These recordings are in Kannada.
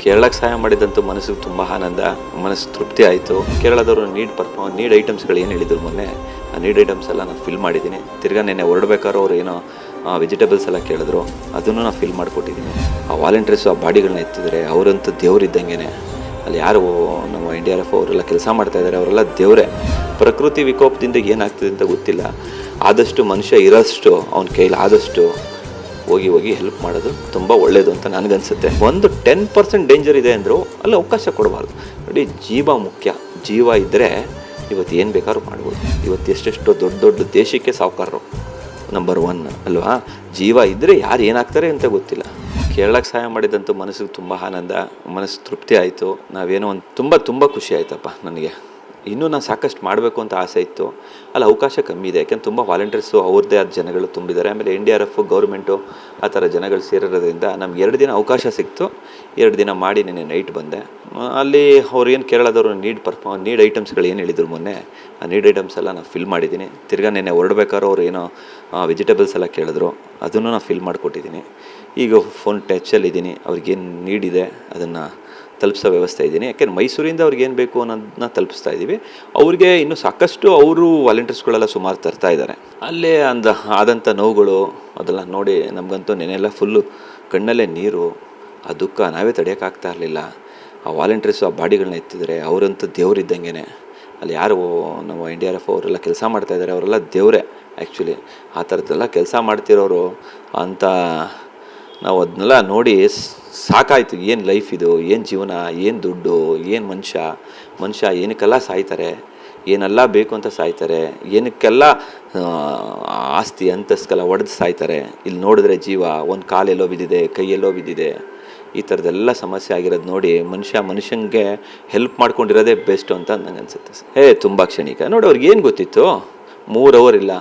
ಕೇರಳಕ್ಕೆ ಸಹಾಯ ಮಾಡಿದಂತೂ ಮನಸ್ಸಿಗೆ ತುಂಬ ಆನಂದ, ಮನಸ್ಸು ತೃಪ್ತಿ ಆಯಿತು. ಕೇರಳದವರು ನೀಡ್ ಐಟಮ್ಸ್ಗಳು ಏನು ಹೇಳಿದ್ರು ಮೊನ್ನೆ, ಆ ನೀಡ್ ಐಟಮ್ಸ್ ಎಲ್ಲ ನಾನು ಫಿಲ್ ಮಾಡಿದ್ದೀನಿ. ತಿರ್ಗಾ ನೆನ್ನೆ ಹೊರಡ್ಬೇಕಾದ್ರೂ ಅವ್ರು ಏನೋ ವೆಜಿಟೇಬಲ್ಸ್ ಎಲ್ಲ ಕೇಳಿದ್ರು, ಅದನ್ನು ನಾನು ಫಿಲ್ ಮಾಡಿಕೊಟ್ಟಿದ್ದೀನಿ. ಆ ವಾಲಂಟಿಯರ್ಸು ಆ ಬಾಡಿಗಳನ್ನ ಎತ್ತಿದ್ದಾರೆ, ಅವರಂತೂ ದೇವ್ರಿದ್ದಂಗೆ. ಅಲ್ಲಿ ಯಾರು ನಮ್ಮ NDRF ಅವರೆಲ್ಲ ಕೆಲಸ ಮಾಡ್ತಾಯಿದ್ದಾರೆ, ಅವರೆಲ್ಲ ದೇವರೇ. ಪ್ರಕೃತಿ ವಿಕೋಪದಿಂದ ಏನಾಗ್ತದೆ ಅಂತ ಗೊತ್ತಿಲ್ಲ. ಆದಷ್ಟು ಮನುಷ್ಯ ಇರೋಷ್ಟು ಅವನ ಕೈಲಿ ಆದಷ್ಟು ಹೋಗಿ ಹೆಲ್ಪ್ ಮಾಡೋದು ತುಂಬ ಒಳ್ಳೆಯದು ಅಂತ ನನಗನ್ಸುತ್ತೆ. ಒಂದು 10% ಡೇಂಜರ್ ಇದೆ ಅಂದರೂ ಅಲ್ಲಿ ಅವಕಾಶ ಕೊಡಬಾರ್ದು. ನೋಡಿ, ಜೀವ ಮುಖ್ಯ. ಜೀವ ಇದ್ದರೆ ಇವತ್ತು ಏನು ಬೇಕಾದ್ರೂ ಮಾಡ್ಬೋದು. ಇವತ್ತು ಎಷ್ಟೆಷ್ಟೋ ದೊಡ್ಡ ದೇಶಕ್ಕೆ ಸಾಹುಕಾರರು ನಂಬರ್ 1 ಅಲ್ವಾ. ಜೀವ ಇದ್ದರೆ ಯಾರು ಏನಾಗ್ತಾರೆ ಅಂತ ಗೊತ್ತಿಲ್ಲ. ಕೇರಳಕ್ಕೆ ಸಹಾಯ ಮಾಡಿದಂತೂ ಮನಸ್ಸಿಗೆ ತುಂಬ ಆನಂದ, ಮನಸ್ಸು ತೃಪ್ತಿ ಆಯಿತು. ನಾವೇನೋ ಒಂದು ತುಂಬ ಖುಷಿ ಆಯ್ತಪ್ಪ ನನಗೆ. ಇನ್ನೂ ನಾನು ಸಾಕಷ್ಟು ಮಾಡಬೇಕು ಅಂತ ಆಸೆ ಇತ್ತು. ಅಲ್ಲಿ ಅವಕಾಶ ಕಮ್ಮಿ ಇದೆ, ಯಾಕೆಂದ್ರೆ ತುಂಬ ವಾಲಂಟಿಯರ್ಸು ಅವ್ರದ್ದೇ ಆದ ಜನಗಳು ತುಂಬಿದ್ದಾರೆ. ಆಮೇಲೆ NDRF ಗೌರ್ಮೆಂಟು ಆ ಥರ ಜನಗಳು ಸೇರಿರೋದ್ರಿಂದ ನಮ್ಗೆ 2 ದಿನ ಅವಕಾಶ ಸಿಕ್ತು. 2 ದಿನ ಮಾಡಿ ನೆನ್ನೆ ನೈಟ್ ಬಂದೆ. ಅಲ್ಲಿ ಅವ್ರೇನು ಕೇರಳದವರು ನೀಡ್ ಐಟಮ್ಸ್ಗಳು ಏನು ಹೇಳಿದ್ರು ಮೊನ್ನೆ, ಆ ನೀಡ್ ಐಟಮ್ಸ್ ಎಲ್ಲ ನಾನು ಫಿಲ್ ಮಾಡಿದ್ದೀನಿ. ತಿರ್ಗಾ ನೆನ್ನೆ ಹೊರಡ್ಬೇಕಾದ್ರೂ ಅವ್ರು ಏನೋ ವೆಜಿಟೇಬಲ್ಸ್ ಎಲ್ಲ ಕೇಳಿದ್ರು, ಅದನ್ನು ನಾನು ಫಿಲ್ ಮಾಡಿಕೊಟ್ಟಿದ್ದೀನಿ. ಈಗ ಫೋನ್ ಟಚಲ್ಲಿದ್ದೀನಿ. ಅವ್ರಿಗೇನು ನೀಡಿದೆ ಅದನ್ನು ತಲುಪಿಸೋ ವ್ಯವಸ್ಥೆ ಇದ್ದೀನಿ. ಯಾಕೆಂದ್ರೆ ಮೈಸೂರಿಂದ ಅವ್ರಿಗೇನು ಬೇಕು ಅನ್ನೋದನ್ನ ತಲುಪಿಸ್ತಾ ಇದ್ದೀವಿ. ಅವ್ರಿಗೆ ಇನ್ನೂ ಸಾಕಷ್ಟು ಅವರು ವಾಲಂಟಿಯರ್ಸ್ಗಳೆಲ್ಲ ಸುಮಾರು ತರ್ತಾ ಇದ್ದಾರೆ. ಅಲ್ಲೇ ಆದಂಥ ನೋವುಗಳು ಅದೆಲ್ಲ ನೋಡಿ ನಮಗಂತೂ ನೆನೆಲ್ಲ ಫುಲ್ಲು ಕಣ್ಣಲ್ಲೇ ನೀರು. ಆ ದುಃಖ ನಾವೇ ತಡೆಯೋಕ್ಕಾಗ್ತಾ ಇರಲಿಲ್ಲ. ಆ ವಾಲಂಟಿಯರ್ಸು ಆ ಬಾಡಿಗಳನ್ನ ಎತ್ತಿದ್ದಾರೆ, ಅವರಂತೂ ದೇವ್ರಿದ್ದಂಗೆ. ಅಲ್ಲಿ ಯಾರು ನಮ್ಮ NDRF ಅವರೆಲ್ಲ ಕೆಲಸ ಮಾಡ್ತಾಯಿದ್ದಾರೆ, ಅವರೆಲ್ಲ ದೇವರೇ ಆ್ಯಕ್ಚುಲಿ. ಆ ಥರದ್ದೆಲ್ಲ ಕೆಲಸ ಮಾಡ್ತಿರೋರು ಅಂತ ನಾವು ಅದನ್ನೆಲ್ಲ ನೋಡಿ ಸಾಕಾಯಿತು. ಏನು ಲೈಫ್ ಇದು, ಏನು ಜೀವನ, ಏನು ದುಡ್ಡು, ಏನು ಮನುಷ್ಯ ಏನಕ್ಕೆಲ್ಲ ಸಾಯ್ತಾರೆ, ಏನೆಲ್ಲ ಬೇಕು ಅಂತ ಸಾಯ್ತಾರೆ, ಏನಕ್ಕೆಲ್ಲ ಆಸ್ತಿ ಅಂತಸ್ತೆಲ್ಲ ಒಡೆದು ಸಾಯ್ತಾರೆ. ಇಲ್ಲಿ ನೋಡಿದ್ರೆ ಜೀವ ಒಂದು ಕಾಲೆಲ್ಲೋ ಬಿದ್ದಿದೆ, ಕೈಯೆಲ್ಲೋ ಬಿದ್ದಿದೆ. ಈ ಥರದ್ದೆಲ್ಲ ಸಮಸ್ಯೆ ಆಗಿರೋದು ನೋಡಿ ಮನುಷ್ಯನಿಗೆ ಹೆಲ್ಪ್ ಮಾಡ್ಕೊಂಡಿರೋದೇ ಬೆಸ್ಟು ಅಂತ ನನಗೆ ಅನಿಸುತ್ತೆ. ತುಂಬ ಕ್ಷಣಿಕ. ನೋಡಿ, ಅವ್ರಿಗೆ ಏನು ಗೊತ್ತಿತ್ತು, 3 ಅವರ್ ಇಲ್ಲ,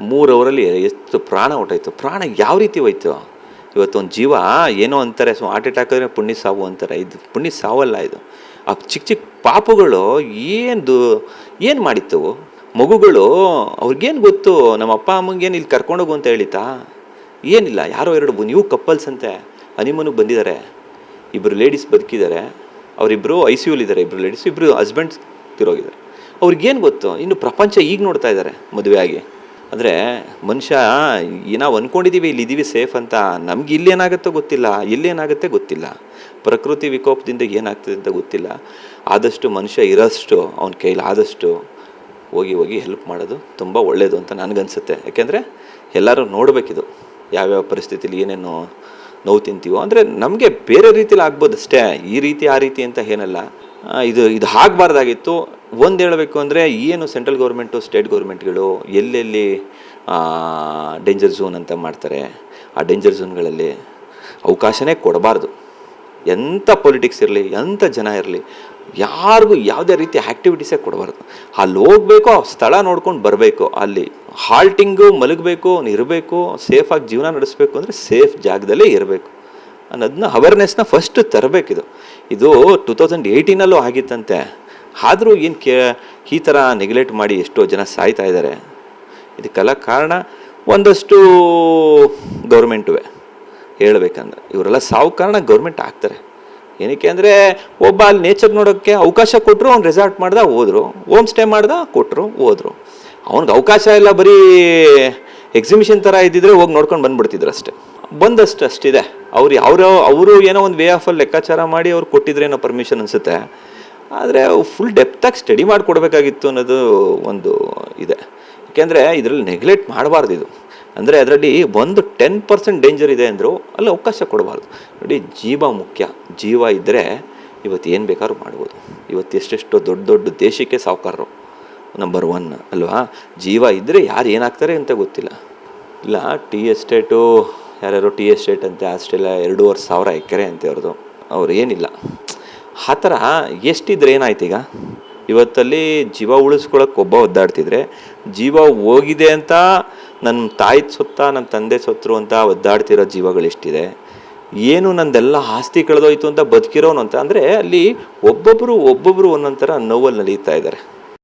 3 ಅವರಲ್ಲಿ ಎಷ್ಟು ಪ್ರಾಣ ಹೊಟ್ಟೋಯ್ತು. ಪ್ರಾಣ ಯಾವ ರೀತಿ ಹೋಯ್ತು. ಇವತ್ತು ಒಂದು ಜೀವ ಏನೋ ಅಂತಾರೆ, ಹಾರ್ಟ್ ಅಟ್ಯಾಕ್ ಆದರೆ ಪುಣ್ಯ ಸಾವು ಅಂತಾರೆ. ಇದು ಪುಣ್ಯ ಸಾವಲ್ಲ. ಇದು ಆ ಚಿಕ್ಕ ಪಾಪುಗಳು ಏನು ಮಾಡಿತ್ತು ಮಗುಗಳು. ಅವ್ರಿಗೇನು ಗೊತ್ತು, ನಮ್ಮ ಅಪ್ಪ ಅಮ್ಮಂಗೇನು ಇಲ್ಲಿ ಕರ್ಕೊಂಡೋಗು ಅಂತ ಹೇಳಿತಾ? ಏನಿಲ್ಲ. ಯಾರೋ 2 ನೀವು ಕಪ್ಪಲ್ಸ್ ಅಂತೆ ಹನಿಮೂನಿಗೆ ಬಂದಿದ್ದಾರೆ. 2 ಲೇಡೀಸ್ ಬದುಕಿದ್ದಾರೆ. ಅವರಿಬ್ಬರು ICUಲಿದ್ದಾರೆ. 2 ಲೇಡೀಸ್, 2 ಹಸ್ಬೆಂಡ್ಸ್ ತಿರೋಗಿದ್ದಾರೆ. ಅವ್ರಿಗೇನು ಗೊತ್ತು. ಇನ್ನು ಪ್ರಪಂಚ ಈಗ ನೋಡ್ತಾ ಇದ್ದಾರೆ ಮದುವೆ ಆಗಿ. ಅಂದರೆ ಮನುಷ್ಯ ನಾವು ಅಂದ್ಕೊಂಡಿದ್ದೀವಿ ಇಲ್ಲಿದ್ದೀವಿ ಸೇಫ್ ಅಂತ, ನಮ್ಗೆ ಇಲ್ಲೇನಾಗುತ್ತೋ ಗೊತ್ತಿಲ್ಲ, ಎಲ್ಲೇನಾಗುತ್ತೆ ಗೊತ್ತಿಲ್ಲ. ಪ್ರಕೃತಿ ವಿಕೋಪದಿಂದ ಏನಾಗ್ತದೆ ಅಂತ ಗೊತ್ತಿಲ್ಲ. ಆದಷ್ಟು ಮನುಷ್ಯ ಇರೋಷ್ಟು ಅವನ ಕೈಲಿ ಆದಷ್ಟು ಹೋಗಿ ಹೆಲ್ಪ್ ಮಾಡೋದು ತುಂಬ ಒಳ್ಳೆಯದು ಅಂತ ನನಗನ್ಸುತ್ತೆ. ಯಾಕೆಂದರೆ ಎಲ್ಲರೂ ನೋಡಬೇಕಿದು, ಯಾವ್ಯಾವ ಪರಿಸ್ಥಿತಿಲಿ ಏನೇನು ನೋವು ತಿಂತೀವೋ. ಅಂದರೆ ನಮಗೆ ಬೇರೆ ರೀತಿಲಿ ಆಗ್ಬೋದು ಅಷ್ಟೇ, ಈ ರೀತಿ ಆ ರೀತಿ ಅಂತ ಏನಲ್ಲ. ಇದು ಆಗಬಾರ್ದಾಗಿತ್ತು. ಒಂದು ಹೇಳಬೇಕು ಅಂದರೆ, ಏನು ಸೆಂಟ್ರಲ್ ಗೌರ್ಮೆಂಟು ಸ್ಟೇಟ್ ಗೌರ್ಮೆಂಟ್ಗಳು ಎಲ್ಲೆಲ್ಲಿ ಡೇಂಜರ್ ಝೋನ್ ಅಂತ ಮಾಡ್ತಾರೆ, ಆ ಡೇಂಜರ್ ಝೋನ್ಗಳಲ್ಲಿ ಅವಕಾಶನೇ ಕೊಡಬಾರ್ದು. ಎಂಥ ಪೊಲಿಟಿಕ್ಸ್ ಇರಲಿ, ಎಂಥ ಜನ ಇರಲಿ, ಯಾರಿಗೂ ಯಾವುದೇ ರೀತಿ ಆ್ಯಕ್ಟಿವಿಟೀಸೇ ಕೊಡಬಾರ್ದು. ಅಲ್ಲಿ ಹೋಗಬೇಕು, ಆ ಸ್ಥಳ ನೋಡ್ಕೊಂಡು ಬರಬೇಕು. ಅಲ್ಲಿ ಹಾಲ್ಟಿಂಗು, ಮಲಗಬೇಕು, ಇರಬೇಕು, ಸೇಫಾಗಿ ಜೀವನ ನಡೆಸಬೇಕು ಅಂದರೆ ಸೇಫ್ ಜಾಗದಲ್ಲೇ ಇರಬೇಕು ಅನ್ನೋದನ್ನ ಅವೇರ್ನೆಸ್ನ ಫಸ್ಟ್ ತರಬೇಕಿದು. ಇದು 2018 ಆಗಿತ್ತಂತೆ. ಆದರೂ ಏನು ಈ ಥರ ನೆಗ್ಲೆಕ್ಟ್ ಮಾಡಿ ಎಷ್ಟೋ ಜನ ಸಾಯ್ತಾ ಇದ್ದಾರೆ. ಇದಕ್ಕೆಲ್ಲ ಕಾರಣ ಒಂದಷ್ಟು ಗೌರ್ಮೆಂಟುವೆ ಹೇಳಬೇಕಂದ್ರೆ. ಇವರೆಲ್ಲ ಸಾವು ಕಾರಣ ಗೌರ್ಮೆಂಟ್ ಆಗ್ತಾರೆ. ಏನಕ್ಕೆ ಅಂದರೆ, ಒಬ್ಬ ಅಲ್ಲಿ ನೇಚರ್ ನೋಡೋಕ್ಕೆ ಅವಕಾಶ ಕೊಟ್ಟರು, ಅವ್ನು ರೆಸಾರ್ಟ್ ಮಾಡ್ದ ಹೋದರು, ಹೋಮ್ ಸ್ಟೇ ಮಾಡ್ದ ಕೊಟ್ಟರು ಹೋದರು. ಅವ್ನಿಗೆ ಅವಕಾಶ ಇಲ್ಲ, ಬರೀ ಎಕ್ಸಿಬಿಷನ್ ಥರ ಇದ್ದಿದ್ರೆ ಹೋಗಿ ನೋಡ್ಕೊಂಡು ಬಂದುಬಿಡ್ತಿದ್ರು ಅಷ್ಟೇ. ಅಷ್ಟಿದೆ. ಅವರು ಏನೋ ಒಂದು ವೇ ಆಫಲ್ಲಿ ಲೆಕ್ಕಾಚಾರ ಮಾಡಿ ಅವ್ರು ಕೊಟ್ಟಿದ್ರೇನೋ ಪರ್ಮಿಷನ್ ಅನಿಸುತ್ತೆ. ಆದರೆ ಫುಲ್ ಡೆಪ್ತಾಗಿ ಸ್ಟಡಿ ಮಾಡಿಕೊಡ್ಬೇಕಾಗಿತ್ತು ಅನ್ನೋದು ಒಂದು ಇದೆ. ಯಾಕೆಂದರೆ ಇದರಲ್ಲಿ ನೆಗ್ಲೆಕ್ಟ್ ಮಾಡಬಾರ್ದು. ಇದು ಅಂದರೆ ಅದರಲ್ಲಿ ಒಂದು 10% ಡೇಂಜರ್ ಇದೆ ಅಂದರೂ ಅಲ್ಲಿ ಅವಕಾಶ ಕೊಡಬಾರ್ದು. ನೋಡಿ, ಜೀವ ಮುಖ್ಯ. ಜೀವ ಇದ್ದರೆ ಇವತ್ತು ಏನು ಬೇಕಾದ್ರೂ ಮಾಡ್ಬೋದು. ಇವತ್ತು ಎಷ್ಟೆಷ್ಟೋ ದೊಡ್ಡ ದೇಶಕ್ಕೆ ಸಾಹುಕಾರರು ನಂಬರ್ 1 ಅಲ್ವಾ. ಜೀವ ಇದ್ದರೆ ಯಾರು ಏನಾಗ್ತಾರೆ ಅಂತ ಗೊತ್ತಿಲ್ಲ. ಇಲ್ಲ, ಟೀ ಎಸ್ಟೇಟು ಯಾರ್ಯಾರೋ ಟೀ ಎಸ್ಟೇಟ್ ಅಂತೆ, ಅಷ್ಟೆಲ್ಲ 2,500 ಎಕರೆ ಅಂತೆ ಅವ್ರದ್ದು. ಅವ್ರು ಏನಿಲ್ಲ ಆ ಥರ. ಎಷ್ಟಿದ್ರೆ ಏನಾಯ್ತು ಈಗ. ಇವತ್ತಲ್ಲಿ ಜೀವ ಉಳಿಸ್ಕೊಳ್ಳೋಕೆ ಒಬ್ಬ ಒದ್ದಾಡ್ತಿದ್ರೆ, ಜೀವ ಹೋಗಿದೆ ಅಂತ ನನ್ನ ತಾಯಿ ಸೊತ್ತ, ನನ್ನ ತಂದೆ ಸೊತ್ತರು ಅಂತ ಒದ್ದಾಡ್ತಿರೋ ಜೀವಗಳು ಎಷ್ಟಿದೆ. ಏನು ನಂದೆಲ್ಲ ಆಸ್ತಿ ಕಳೆದೋಯ್ತು ಅಂತ ಬದುಕಿರೋನು ಅಂತ. ಅಂದರೆ ಅಲ್ಲಿ ಒಬ್ಬೊಬ್ಬರು ಒಂದೊಂದು ಥರ ನೋವಲ್ಲಿ ನಡೀತಾ ಇದ್ದಾರೆ.